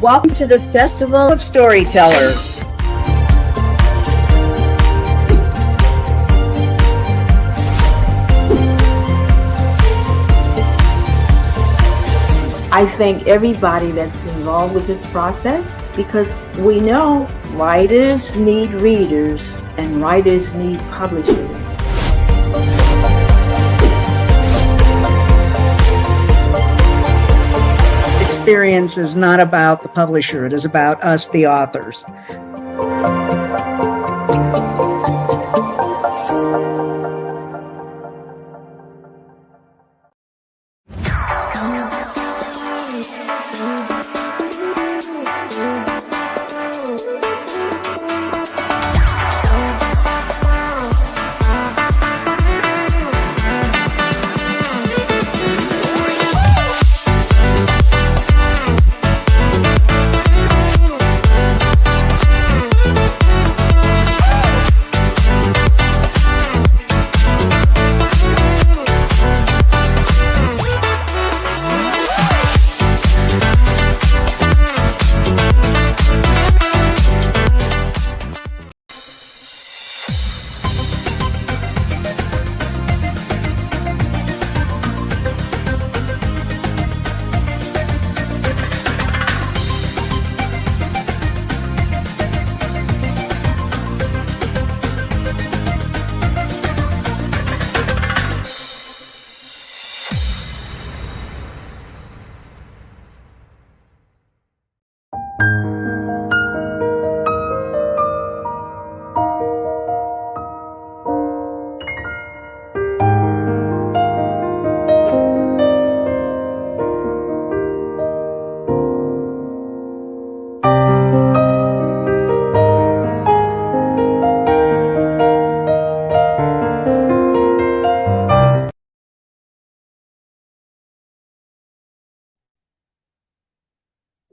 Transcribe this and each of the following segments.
Welcome to the Festival of Storytellers. I thank everybody that's involved with this process, because we know writers need readers and writers need publishers. Experience is not about the publisher, it is about us, the authors.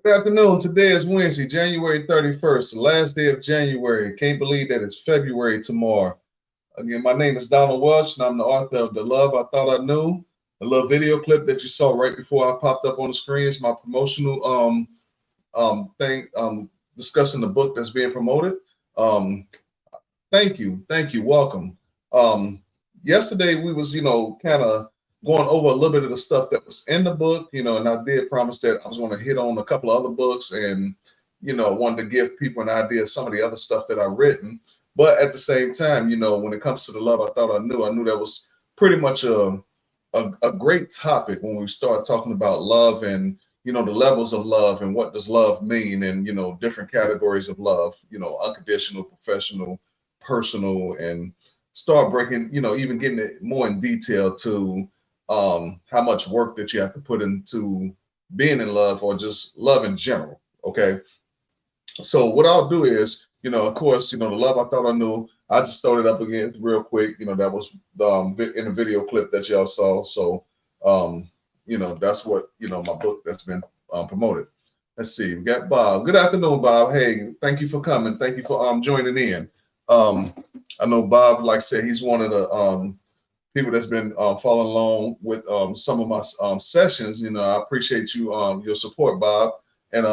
Good afternoon. Today is Wednesday, January 31st, the last day of January. Can't believe that it's February tomorrow. Again, my name is Donald Welch, and I'm the author of The Love I Thought I Knew. A little video clip that you saw right before I popped up on the screen is my promotional thing discussing the book that's being promoted. Thank you, welcome. Yesterday we was, kind of going over a little bit of the stuff that was in the book, and I did promise that I was going to hit on a couple of other books and, wanted to give people an idea of some of the other stuff that I've written. But at the same time, when it comes to The Love I Thought I knew that was pretty much a great topic when we start talking about love and, the levels of love and what does love mean and, different categories of love, unconditional, professional, personal, and start breaking, even getting it more in detail to how much work that you have to put into being in love or just love in general. Okay. So what I'll do is, of course, The Love I Thought I Knew, I just started up again real quick. That was in a video clip that y'all saw. So, that's what, my book that's been promoted. Let's see. We got Bob. Good afternoon, Bob. Hey, thank you for coming. Thank you for joining in. I know Bob, like I said, he's one of the people that's been following along with some of my sessions. I appreciate you your support, Bob, and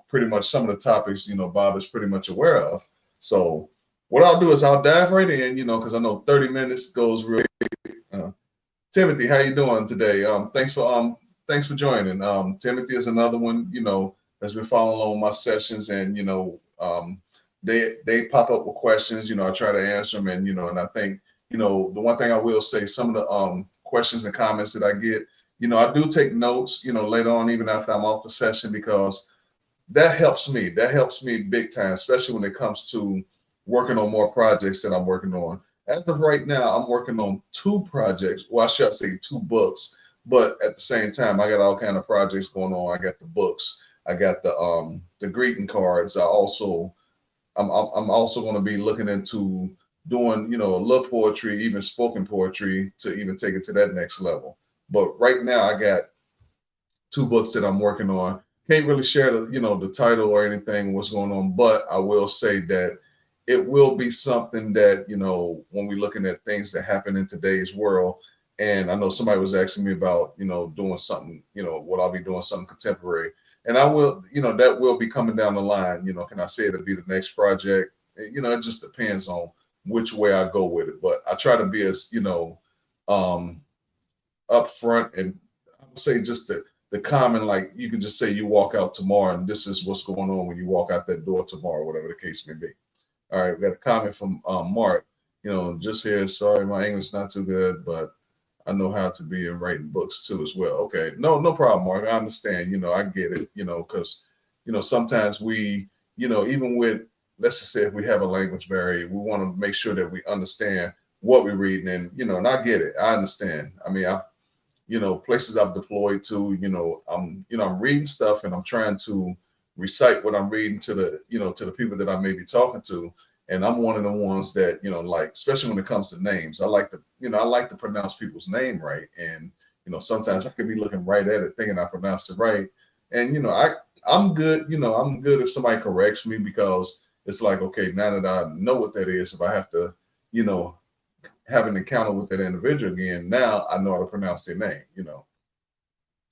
pretty much some of the topics Bob is pretty much aware of. So what I'll do is I'll dive right in, because I know 30 minutes goes real quick. Timothy, how you doing today? Thanks for joining. Timothy is another one that's been following along my sessions, and they pop up with questions. I try to answer them, and and I think. The one thing I will say, some of the questions and comments that I get, I do take notes, later on, even after I'm off the session, because that helps me. That helps me big time, especially when it comes to working on more projects that I'm working on. As of right now, I'm working on 2 projects. Well, I should say 2 books, but at the same time, I got all kind of projects going on. I got the books, I got the greeting cards. I'm also going to be looking into doing, love poetry, even spoken poetry, to even take it to that next level. But right now I got 2 books that I'm working on. Can't really share the, the title or anything, what's going on, but I will say that it will be something that, when we're looking at things that happen in today's world, and I know somebody was asking me about, doing something, will I be doing something contemporary? and I will, that will be coming down the line. Can I say it'll be the next project? It just depends on which way I go with it. But I try to be as, um, upfront, and I would say just the common, like you can just say you walk out tomorrow and this is what's going on when you walk out that door tomorrow, whatever the case may be. All right, we got a comment from Mark. Just here, sorry, my English not too good, but I know how to be in writing books too as well. Okay, no problem, Mark. I understand. I get it. Because sometimes we, even with, let's just say if we have a language barrier, we want to make sure that we understand what we're reading, and I get it. I understand. I mean, places I've deployed to, I'm reading stuff and I'm trying to recite what I'm reading to the people that I may be talking to. And I'm one of the ones that, like, especially when it comes to names, I like to pronounce people's name right. And, sometimes I could be looking right at it, thinking I pronounced it right. And, I'm good, I'm good if somebody corrects me, because it's like, okay, now that I know what that is, if I have to, have an encounter with that individual again, now I know how to pronounce their name.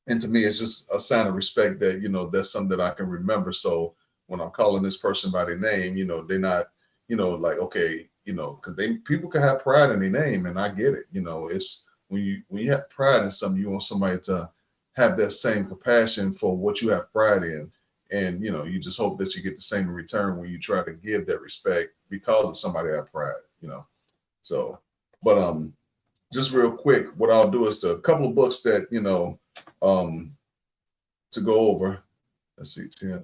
And to me, it's just a sign of respect that, that's something that I can remember. So when I'm calling this person by their name, they're not, like, okay, because people can have pride in their name, and I get it. It's when you have pride in something, you want somebody to have that same compassion for what you have pride in. And, you just hope that you get the same in return when you try to give that respect because of somebody that have pride. So, but just real quick, what I'll do is a couple of books that, to go over. Let's see, Tim.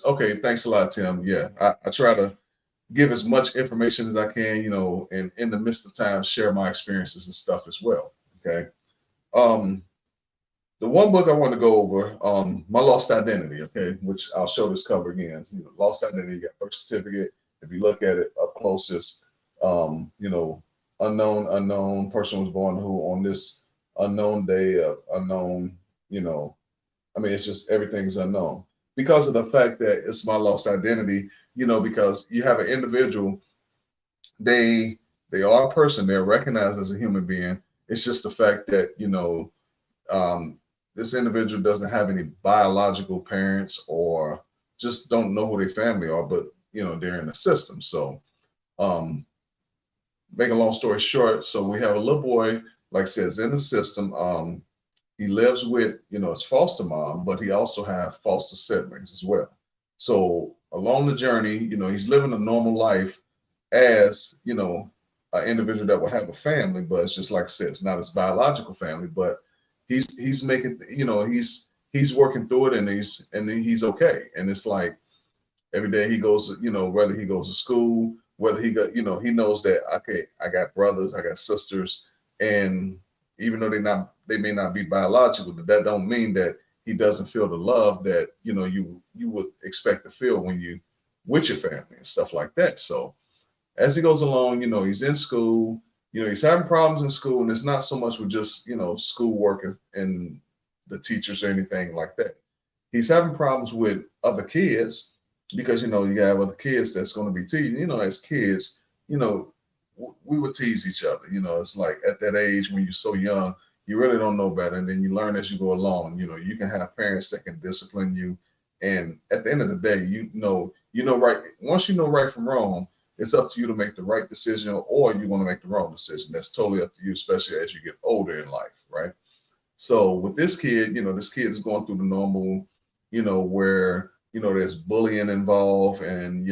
Okay, thanks a lot, Tim. Yeah, I try to give as much information as I can, and in the midst of time, share my experiences and stuff as well. Okay. The one book I want to go over, My Lost Identity, okay, which I'll show this cover again. Lost Identity, you got birth certificate. If you look at it up closest, unknown person was born who on this unknown day, unknown, it's just everything's unknown because of the fact that it's my lost identity, because you have an individual, they are a person, they're recognized as a human being. It's just the fact that, this individual doesn't have any biological parents or just don't know who their family are, but, they're in the system. So, make a long story short, so we have a little boy, like I said, is in the system. He lives with, his foster mom, but he also has foster siblings as well. So along the journey, he's living a normal life as, an individual that will have a family, but it's just like I said, it's not his biological family, but he's making, he's working through it, and he's okay. And it's like every day he goes, whether he goes to school, whether he got, he knows that, okay, I got brothers, I got sisters, and even though they may not be biological, but that don't mean that he doesn't feel the love that, you would expect to feel when you with your family and stuff like that. So as he goes along, he's in school, he's having problems in school, and it's not so much with just, school work and the teachers or anything like that. He's having problems with other kids because, you have other kids that's going to be teasing, as kids, we would tease each other. It's like at that age when you're so young, you really don't know better. And then you learn as you go along. You can have parents that can discipline you. And at the end of the day, right. Once you know right from wrong, it's up to you to make the right decision, or you want to make the wrong decision. That's totally up to you, especially as you get older in life, right? So with this kid, this kid is going through the normal, where, there's bullying involved, and,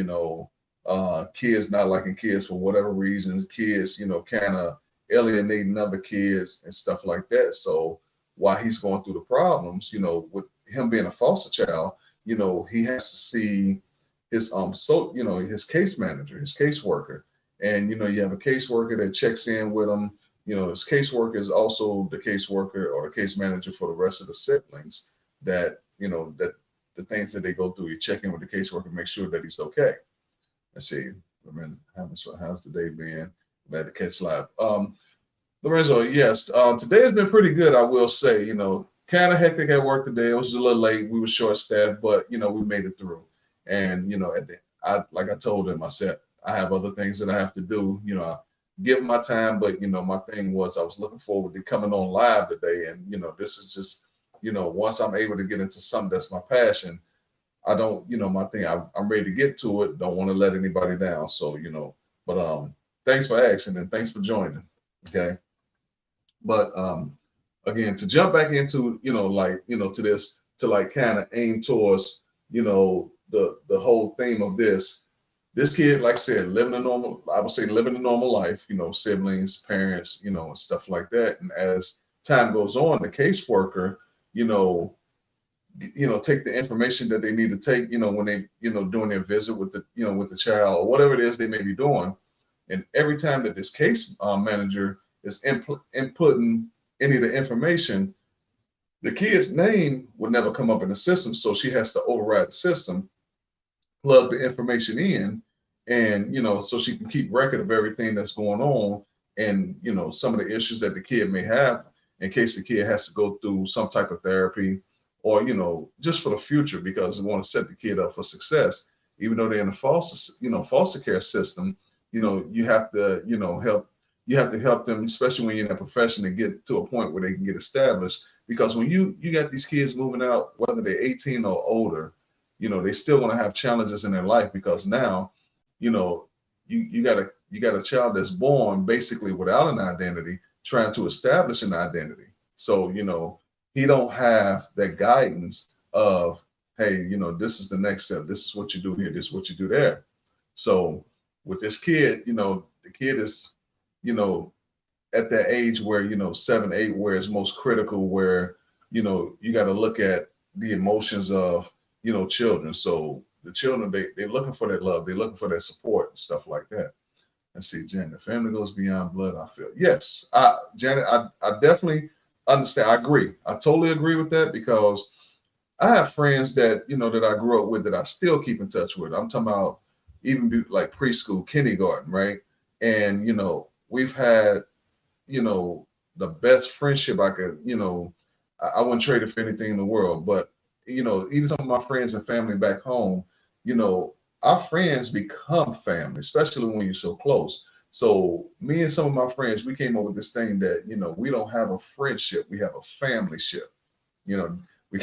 kids not liking kids for whatever reasons, kids, kind of alienating other kids and stuff like that. So while he's going through the problems, with him being a foster child, he has to see his his case manager, his caseworker. And you have a caseworker that checks in with him. His caseworker is also the caseworker or the case manager for the rest of the siblings that, that the things that they go through, you check in with the caseworker, make sure that he's okay. Let's see. How's the day been? Glad to catch live. Lorenzo, yes, today has been pretty good, I will say. Kind of hectic at work today. It was a little late. We were short staffed, but we made it through. And like I told him, I said I have other things that I have to do. I give my time, but my thing was I was looking forward to coming on live today, and this is just once I'm able to get into something that's my passion, I don't, my thing, I'm ready to get to it. Don't want to let anybody down. So, but thanks for asking and thanks for joining. Okay. But again, to jump back into, to this, to like kind of aim towards, the whole theme of this kid, like I said, I would say living a normal life, siblings, parents, and stuff like that. And as time goes on, the caseworker, you know, take the information that they need to take, when they, doing their visit with the child or whatever it is they may be doing. And every time that this case manager is inputting any of the information, the kid's name would never come up in the system. So she has to override the system, plug the information in, and so she can keep record of everything that's going on, and some of the issues that the kid may have, in case the kid has to go through some type of therapy, or just for the future, because we want to set the kid up for success. Even though they're in the foster care system, you have to help them, especially when you're in a profession, to get to a point where they can get established. Because when you got these kids moving out, whether they're 18 or older, they still want to have challenges in their life, because now, you got a child that's born basically without an identity, trying to establish an identity. So, he don't have that guidance of, hey, this is the next step. This is what you do here. This is what you do there. So with this kid, the kid is, at that age where, 7, 8, where it's most critical, where, you got to look at the emotions of, children. So the children, they're looking for that love. They're looking for that support and stuff like that. And see, Janet, family goes beyond blood, I feel. Yes, Janet, I definitely understand. I agree. I totally agree with that, because I have friends that, that I grew up with that I still keep in touch with. I'm talking about even like preschool, kindergarten, right? And, we've had, the best friendship I could, I wouldn't trade it for anything in the world. But, even some of my friends and family back home, our friends become family, especially when you're so close. So me and some of my friends, we came up with this thing that, we don't have a friendship, we have a family ship. We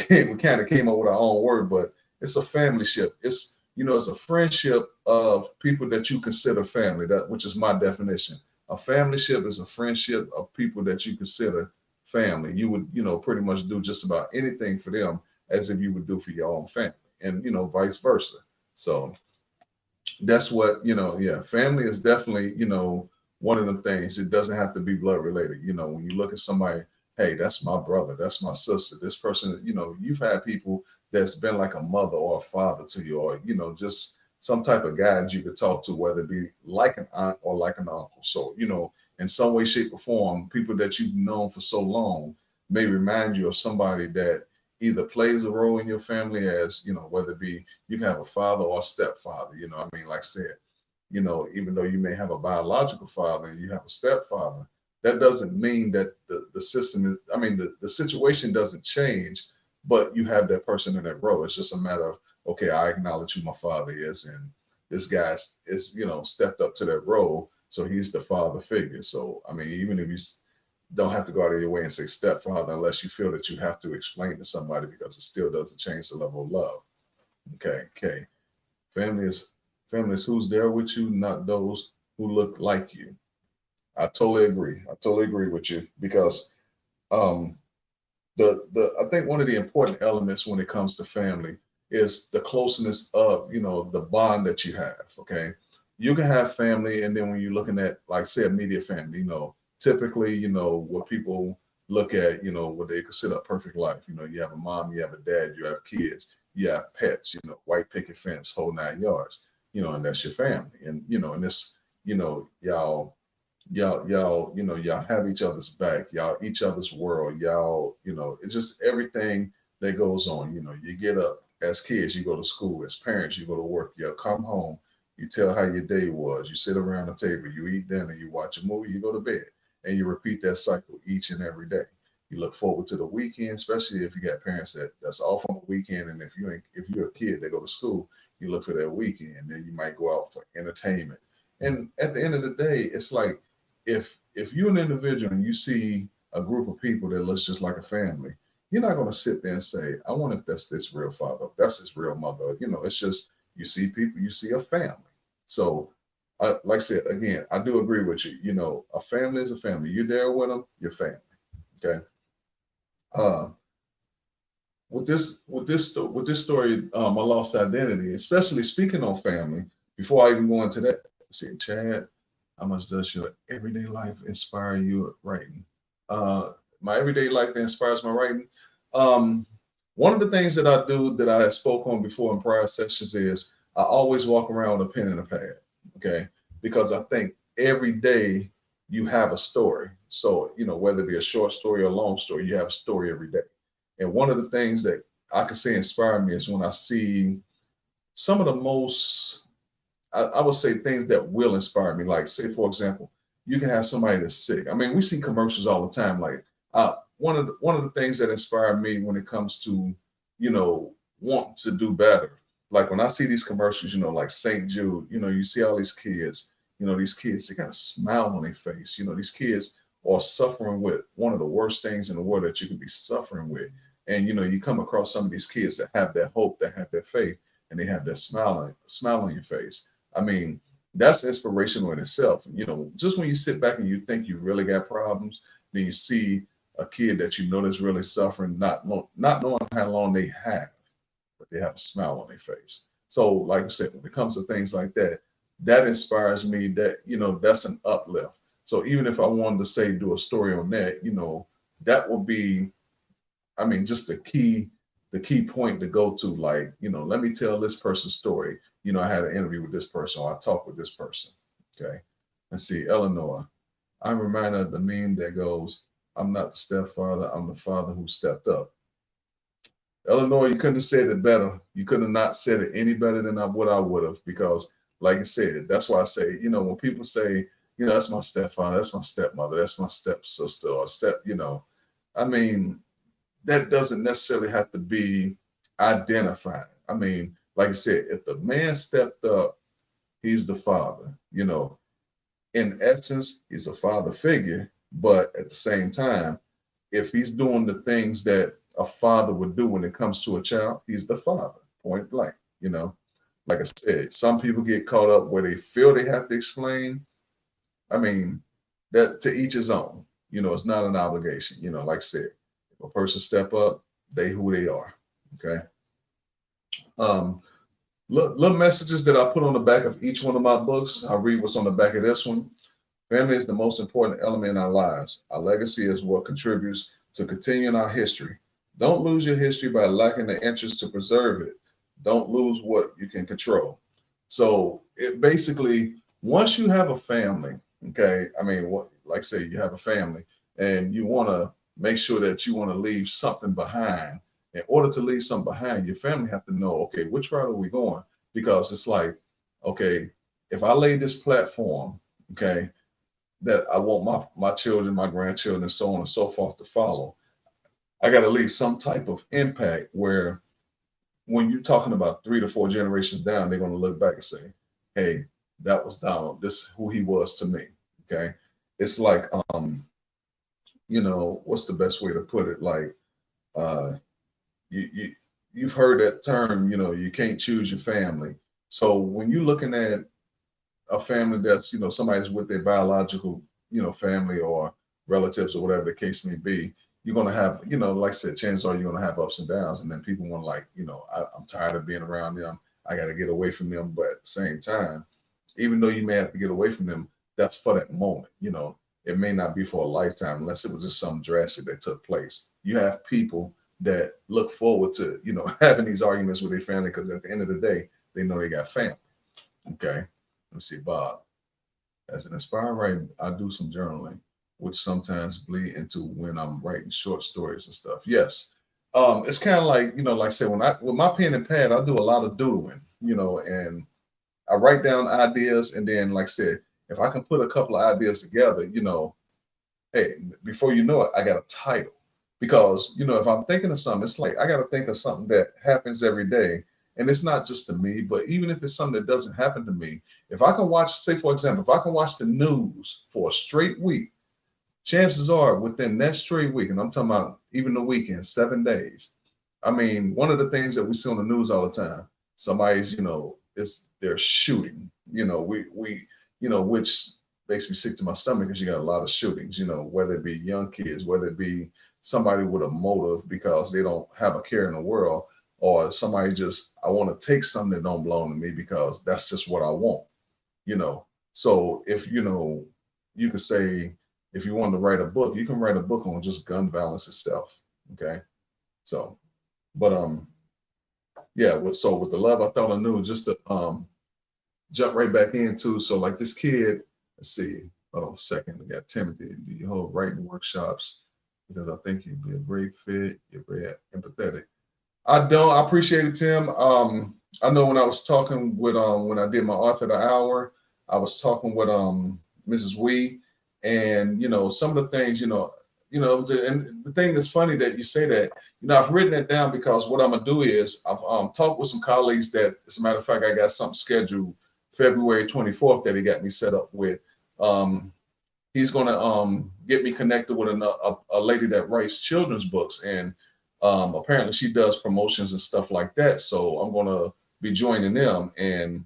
kind of came up with our own word, but it's a family ship. It's, it's a friendship of people that you consider family, which is my definition. A family ship is a friendship of people that you consider family. You would, pretty much do just about anything for them as if you would do for your own family, and, vice versa. So that's what, yeah, family is definitely, one of the things. It doesn't have to be blood related. When you look at somebody, hey, that's my brother, that's my sister, this person, you've had people that's been like a mother or a father to you, or, just some type of guide you could talk to, whether it be like an aunt or like an uncle. So, in some way, shape, or form, people that you've known for so long may remind you of somebody that either plays a role in your family, as, whether it be you can have a father or a stepfather, I mean, like I said, even though you may have a biological father and you have a stepfather, that doesn't mean that the system is, I mean, the situation doesn't change, but you have that person in that role. It's just a matter of, okay, I acknowledge who my father is, and this guy is, stepped up to that role. So he's the father figure. So, I mean, even if you don't have to go out of your way and say stepfather, unless you feel that you have to explain to somebody, because it still doesn't change the level of love. Okay. Family is who's there with you, not those who look like you. I totally agree. I totally agree with you, because um I think one of the important elements when it comes to family is the closeness of, the bond that you have. Okay. You can have family, and then when you're looking at, like, say, immediate family, typically, what people look at, what they consider a perfect life. You have a mom, you have a dad, you have kids, you have pets, white picket fence, whole 9 yards, and that's your family. And, and this, y'all have each other's back, y'all each other's world, y'all, it's just everything that goes on. You get up as kids, you go to school, as parents, you go to work, you come home, you tell how your day was, you sit around the table, you eat dinner, you watch a movie, you go to bed, and you repeat that cycle each and every day. You look forward to the weekend, especially if you got parents that's off on the weekend, and if you're a kid that go to school, you look for that weekend, and then you might go out for entertainment. And at the end of the day, it's like, if you're an individual and you see a group of people that looks just like a family, you're not going to sit there and say, I wonder if that's this real father, that's his real mother. It's just, you see people, you see a family. So, like I said, again, I do agree with you. A family is a family. You're there with them, your family. Okay. Uh, with this story, I lost identity, especially speaking on family. Before I even go into that, see, Chad, how much does your everyday life inspire you writing? My everyday life inspires my writing. Um, One of the things that I do that I have spoke on before in prior sessions is I always walk around with a pen and a pad. Okay, because I think every day you have a story. So whether it be a short story or a long story, you have a story every day. And one of the things that I can say inspire me is when I see some of the most, I would say, things that will inspire me. Like, say, for example, you can have somebody that's sick. I mean, we see commercials all the time. Like, one of the things that inspire me when it comes to, want to do better. Like when I see these commercials, like St. Jude, you see all these kids. These kids, they got a smile on their face. These kids are suffering with one of the worst things in the world that you could be suffering with. And you come across some of these kids that have that hope, that have that faith, and they have that smile on your face. I mean, that's inspirational in itself. Just when you sit back and you think you really got problems, then you see a kid that that's really suffering, not knowing how long they have, but they have a smile on their face. So, like I said, when it comes to things like that, that inspires me. That's an uplift. So even if I wanted to say do a story on that, that would be, I mean, just the key point to go to, like, let me tell this person's story. I had an interview with this person, or I talked with this person. Okay. Let's see, Eleanor. I'm reminded of the meme that goes, I'm not the stepfather, I'm the father who stepped up. Eleanor, you couldn't have said it better. You could have not said it any better than what I would have, because, like I said, that's why I say, when people say, that's my stepfather, that's my stepmother, that's my stepsister, or I mean, that doesn't necessarily have to be identified. I mean, like I said, if the man stepped up, he's the father. In essence, he's a father figure, but at the same time, if he's doing the things that a father would do when it comes to a child, he's the father, point blank. Like I said, some people get caught up where they feel they have to explain. I mean, that to each his own. It's not an obligation. Like I said, if a person step up, they who they are. Okay. Um, little messages that I put on the back of each one of my books. I'll read what's on the back of this one. Family is the most important element in our lives. Our legacy is what contributes to continuing our history. Don't lose your history by lacking the interest to preserve it. Don't lose what you can control. So it basically, once you have a family, okay, I mean, like say you have a family and you want to make sure that you want to leave something behind. In order to leave something behind, your family have to know, okay, which route are we going? Because it's like, okay, if I lay this platform, okay, that I want my children, my grandchildren, and so on and so forth to follow, I got to leave some type of impact where when you're talking about 3 to 4 generations down, they're going to look back and say, hey, that was Donald. This is who he was to me. Okay. It's like, what's the best way to put it? Like, you've heard that term, you can't choose your family. So when you're looking at a family that's, somebody's with their biological, family or relatives or whatever the case may be, you're going to have, like I said, chances are you're going to have ups and downs. And then people want to, like, I'm tired of being around them. I got to get away from them. But at the same time, even though you may have to get away from them, that's for that moment. It may not be for a lifetime unless it was just something drastic that took place. You have people that look forward to, having these arguments with their family, because at the end of the day, they know they got family. Okay. Let me see, Bob. As an inspiring writer, I do some journaling, which sometimes bleed into when I'm writing short stories and stuff. Yes. It's kind of like, like I said, with my pen and pad, I do a lot of doodling, and I write down ideas. And then, like I said, if I can put a couple of ideas together, hey, before you know it, I got a title. Because, if I'm thinking of something, it's like I got to think of something that happens every day. And it's not just to me, but even if it's something that doesn't happen to me, if I can watch, say, for example, if I can watch the news for a straight week, chances are within that straight week, and I'm talking about even the weekend, 7 days. I mean, one of the things that we see on the news all the time, somebody's, they're shooting, which makes me sick to my stomach because you got a lot of shootings, whether it be young kids, whether it be somebody with a motive because they don't have a care in the world, or somebody just, I want to take something that don't belong to me because that's just what I want, you know. So if, you could say, if you want to write a book, you can write a book on just gun violence itself. Okay. So, but yeah, so with the love I thought I knew, just to jump right back into, so like this kid, let's see, hold on a second. I got Timothy. Do you hold writing workshops? Because I think you'd be a great fit. You're very empathetic. I don't. I appreciate it, Tim. I know when I was talking with when I did my author of the hour, I was talking with Mrs. Wee, and some of the things, and the thing that's funny that you say that, I've written that down because what I'm gonna do is I've talked with some colleagues that, as a matter of fact, I got something scheduled February 24th that he got me set up with. He's gonna get me connected with a lady that writes children's books, and apparently she does promotions and stuff like that. So I'm gonna be joining them and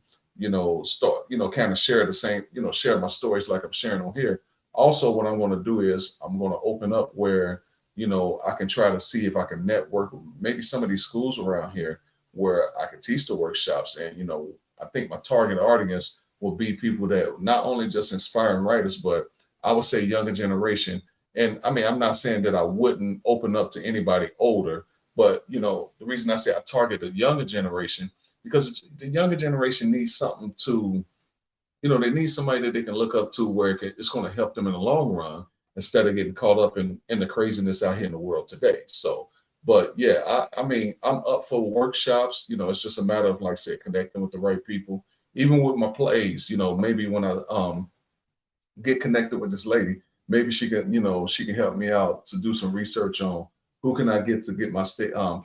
start kind of share the same, share my stories like I'm sharing on here. Also, what I'm gonna do is I'm gonna open up where I can try to see if I can network with maybe some of these schools around here where I can teach the workshops. And I think my target audience will be people that not only just inspiring writers, but I would say younger generation. And I mean, I'm not saying that I wouldn't open up to anybody older, but the reason I say I target the younger generation, because the younger generation needs something to, they need somebody that they can look up to where it's going to help them in the long run instead of getting caught up in the craziness out here in the world today. So, but yeah, I mean, I'm up for workshops. It's just a matter of, like I said, connecting with the right people. Even with my plays, maybe when I get connected with this lady, maybe she can help me out to do some research on who can I get to get my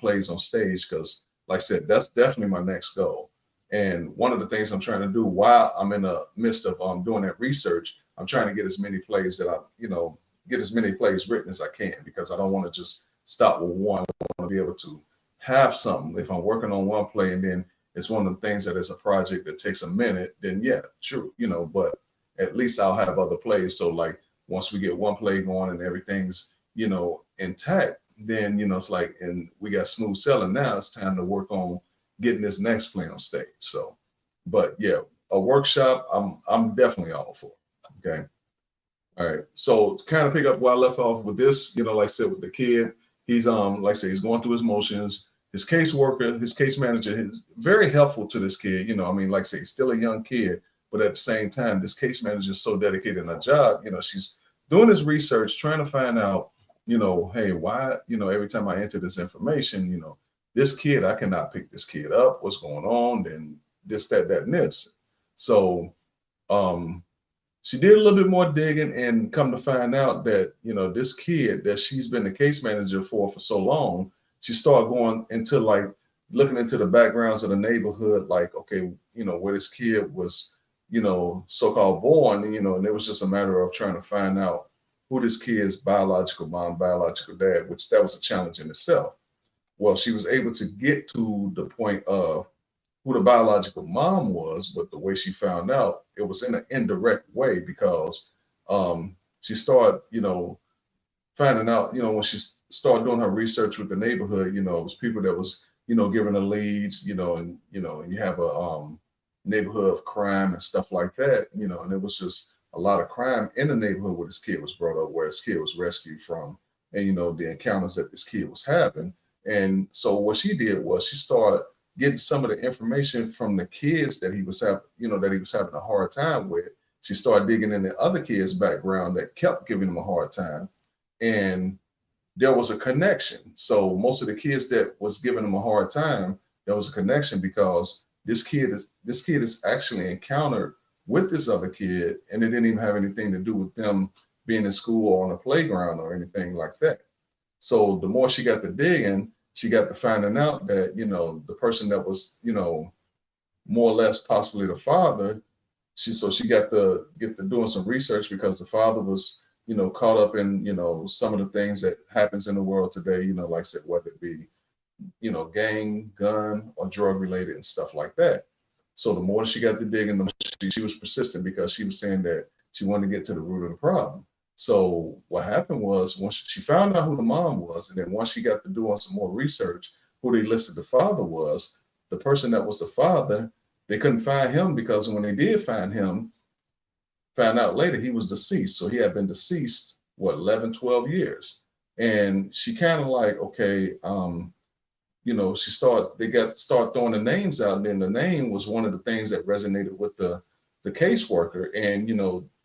plays on stage, because like I said, that's definitely my next goal. And one of the things I'm trying to do while I'm in the midst of doing that research, I'm trying to get as many plays that get as many plays written as I can, because I don't want to just stop with one. I want to be able to have something. If I'm working on one play and then it's one of the things that is a project that takes a minute, then yeah, true, but at least I'll have other plays. So like once we get one play going and everything's, intact, then, it's like, and we got smooth selling. Now it's time to work on getting this next play on stage. So, but yeah, a workshop, I'm definitely all for. Okay. All right. So to kind of pick up where I left off with this, like I said, with the kid, he's like I said, he's going through his motions. His caseworker, his case manager, is very helpful to this kid. I mean, like I say, he's still a young kid, but at the same time, this case manager is so dedicated in her job. She's doing this research, trying to find out, hey, why, every time I enter this information, this kid, I cannot pick this kid up. What's going on? Then this, that, and this. So she did a little bit more digging and come to find out that, this kid that she's been the case manager for so long, she started going into like looking into the backgrounds of the neighborhood, like, okay, where this kid was, so-called born, and it was just a matter of trying to find out who this kid's biological mom, biological dad, which that was a challenge in itself. Well, she was able to get to the point of who the biological mom was, but the way she found out, it was in an indirect way, because she started, finding out, when she started doing her research with the neighborhood, it was people that was, giving her leads, and you have a neighborhood of crime and stuff like that, and it was just a lot of crime in the neighborhood where this kid was brought up, where this kid was rescued from, and the encounters that this kid was having. And so what she did was she started getting some of the information from the kids that he was having, that he was having a hard time with. She started digging in the other kids' background that kept giving him a hard time, and there was a connection. So most of the kids that was giving him a hard time, there was a connection, because this kid is actually encountered with this other kid, and it didn't even have anything to do with them being in school or on a playground or anything like that. So the more she got to digging, she got to finding out that, the person that was, more or less possibly the father, she got to get to doing some research, because the father was, caught up in, some of the things that happens in the world today, like I said, whether it be, gang, gun, or drug related and stuff like that. So the more she got to digging, the more she was persistent because she was saying that she wanted to get to the root of the problem. So what happened was once she found out who the mom was, and then once she got to doing some more research, who they listed the father was, the person that was the father, they couldn't find him because when they did find him, found out later he was deceased. So he had been deceased, what, 11, 12 years. And she kind of like, okay, they start throwing the names out, and then the name was one of the things that resonated with the caseworker. And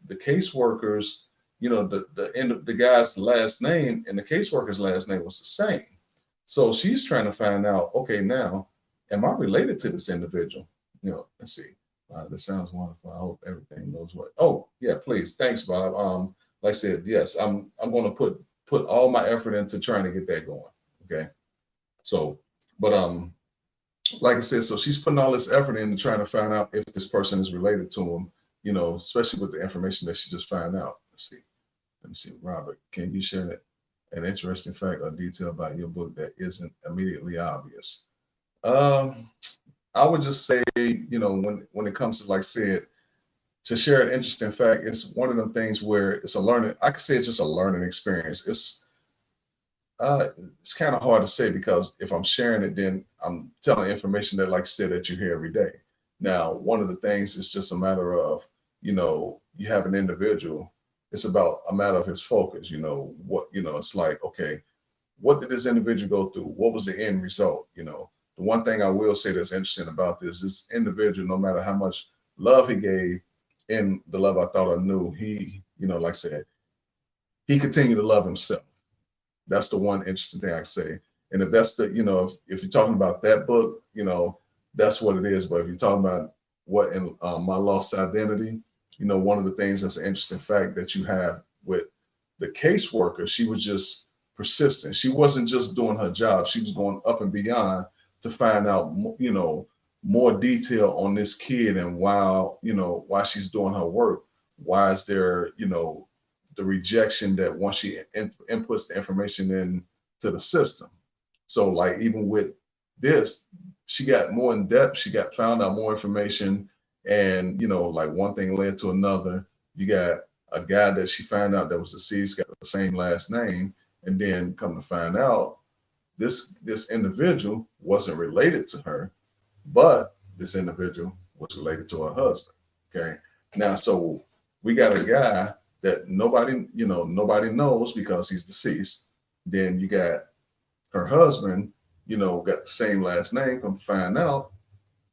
the caseworkers, the end of the guy's last name and the caseworker's last name was the same. So she's trying to find out, okay, now, am I related to this individual? Let's see. This sounds wonderful. I hope everything goes well. Oh, yeah, please. Thanks, Bob. Like I said, yes, I'm going to put all my effort into trying to get that going. Okay. So, but like I said, so she's putting all this effort into trying to find out if this person is related to him, especially with the information that she just found out. Let me see, Robert, can you share an interesting fact or detail about your book that isn't immediately obvious? I would just say, when it comes to, like I said, to share an interesting fact, it's one of them things where it's a learning. I could say it's just a learning experience. It's kind of hard to say because if I'm sharing it, then I'm telling information that, like I said, that you hear every day. Now, one of the things is just a matter of, you have an individual. It's about a matter of his focus. It's like, okay, what did this individual go through? What was the end result? The one thing I will say that's interesting about this individual, no matter how much love he gave in The Love I Thought I Knew, he, like I said, he continued to love himself. That's the one interesting thing I say. And if that's the, if you're talking about that book, that's what it is. But if you're talking about what in My Lost Identity, one of the things that's an interesting fact that you have with the caseworker, she was just persistent. She wasn't just doing her job. She was going up and beyond to find out, more detail on this kid and why she's doing her work. Why is there, the rejection that once she inputs the information into the system. So like even with this, she got more in depth. She found out more information, and like one thing led to another. You got a guy that she found out that was deceased, got the same last name, and then come to find out this individual wasn't related to her, but this individual was related to her husband. Okay, now so we got a guy that nobody knows because he's deceased. Then you got her husband, got the same last name. Come find out,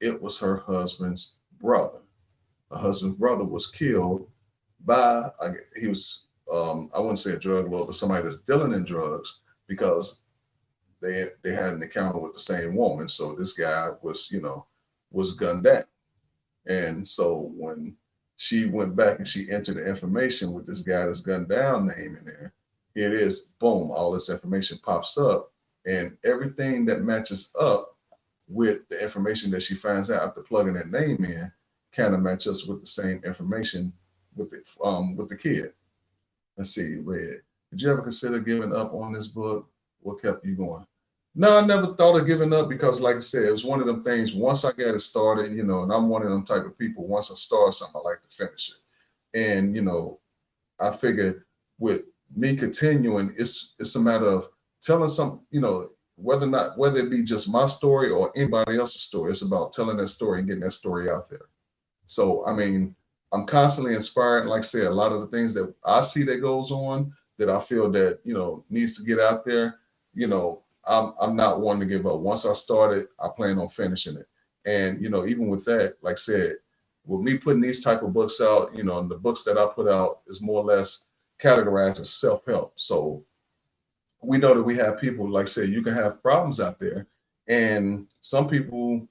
it was her husband's brother. Her husband's brother was killed by he was I wouldn't say a drug lord, but somebody that's dealing in drugs because they had an encounter with the same woman. So this guy was gunned down. And so when she went back and she entered the information with this guy that's gunned down name in there, here it is, boom, all this information pops up, and everything that matches up with the information that she finds out after plugging that name in kind of matches with the same information with the kid. Let's see, Red. Did you ever consider giving up on this book? What kept you going? No, I never thought of giving up because, like I said, it was one of them things. Once I got it started, and I'm one of them type of people. Once I start something, I like to finish it. And I figured with me continuing, it's a matter of telling some, whether it be just my story or anybody else's story. It's about telling that story and getting that story out there. So I mean, I'm constantly inspired. And like I said, a lot of the things that I see that goes on that I feel that needs to get out there. I'm not one to give up. Once I started, I plan on finishing it. And even with that, like I said, with me putting these type of books out, and the books that I put out is more or less categorized as self-help. So we know that we have people, like I said, you can have problems out there, and some people,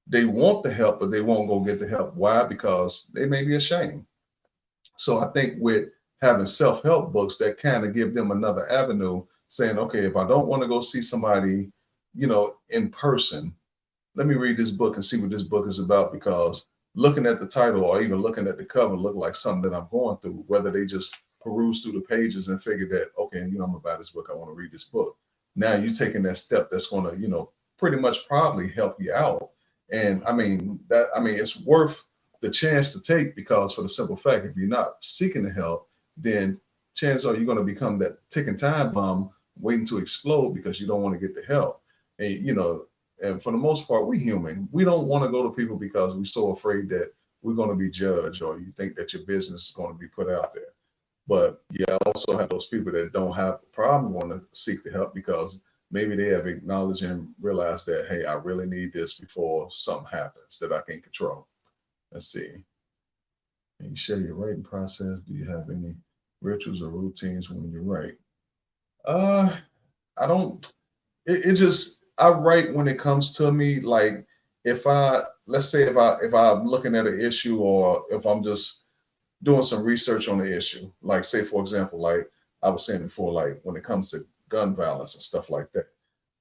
they want the help, but they won't go get the help. Why? Because they may be ashamed. So I think with having self-help books, that kind of give them another avenue, saying, okay, if I don't want to go see somebody, in person, let me read this book and see what this book is about, because looking at the title or even looking at the cover look like something that I'm going through, whether they just peruse through the pages and figure that, okay, I'm gonna buy this book. I want to read this book. Now you're taking that step that's going to, pretty much probably help you out. And it's worth the chance to take, because for the simple fact, if you're not seeking the help, then chances are you're going to become that ticking time bomb waiting to explode because you don't want to get the help. And for the most part, we're human. We don't want to go to people because we're so afraid that we're going to be judged, or you think that your business is going to be put out there. But you also have those people that don't have the problem want to seek the help because maybe they have acknowledged and realized that, hey, I really need this before something happens that I can't control. Let's see. Can you share your writing process? Do you have any rituals or routines when you write? I don't. I write when it comes to me. Like, let's say if I'm looking at an issue, or if I'm just doing some research on the issue, like, say for example, like I was saying before, like when it comes to gun violence and stuff like that,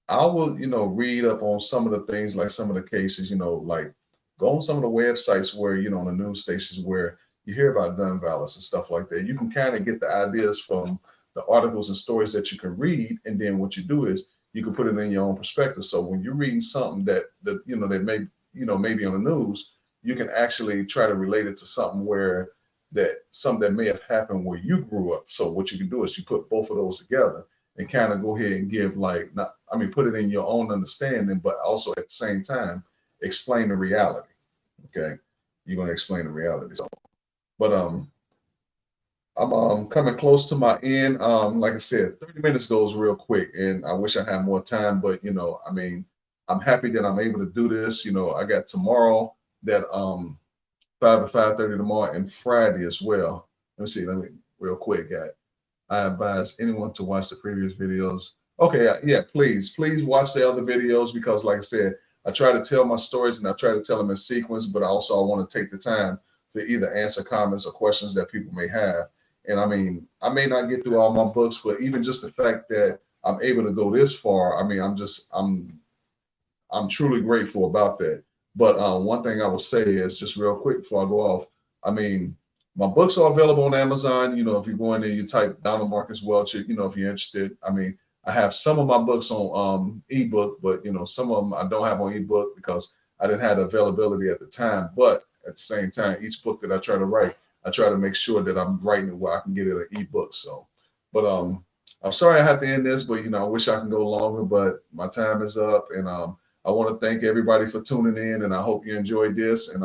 I will, read up on some of the things, like some of the cases, like go on some of the websites where, on the news stations where you hear about gun violence and stuff like that. You can kind of get the ideas from the articles and stories that you can read, and then what you do is you can put it in your own perspective. So when you're reading something that maybe on the news, you can actually try to relate it to something that may have happened where you grew up. So what you can do is you put both of those together and kind of go ahead and give, put it in your own understanding, but also at the same time explain the reality. Okay, you're going to explain the reality. So, but I'm coming close to my end. Like I said, 30 minutes goes real quick, and I wish I had more time, but I'm happy that I'm able to do this. I got tomorrow that 5 to 5:30 tomorrow, and Friday as well. Let me real quick, guys. I advise anyone to watch the previous videos. Okay, yeah, please watch the other videos, because like I said, I try to tell my stories and I try to tell them in sequence, but also I want to take the time to either answer comments or questions that people may have. And I may not get through all my books, but even just the fact that I'm able to go this far, I'm truly grateful about that. But one thing I will say is, just real quick before I go off, my books are available on Amazon. If you go in there, you type Donald Marcus Welch, if you're interested. I have some of my books on ebook, but some of them I don't have on ebook because I didn't have the availability at the time. But at the same time, each book that I try to write, I try to make sure that I'm writing it where I can get it an ebook. So, but I'm sorry I have to end this, but I wish I can go longer, but my time is up, and I want to thank everybody for tuning in, and I hope you enjoyed this. And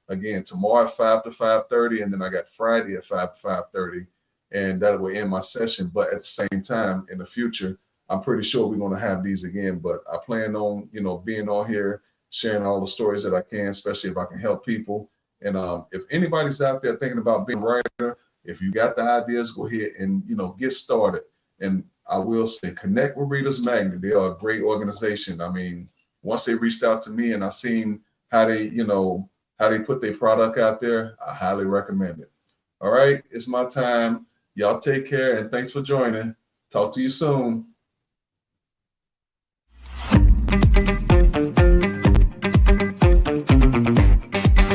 again, tomorrow at 5 to 5:30, and then I got Friday at 5 to 5:30, and that will end my session. But at the same time, in the future, I'm pretty sure we're going to have these again. But I plan on, being on here, sharing all the stories that I can, especially if I can help people. And if anybody's out there thinking about being a writer, if you got the ideas, go ahead and, get started. And I will say, connect with Readers Magnet. They are a great organization. Once they reached out to me and I seen how they put their product out there, I highly recommend it. All right, it's my time. Y'all take care, and thanks for joining. Talk to you soon.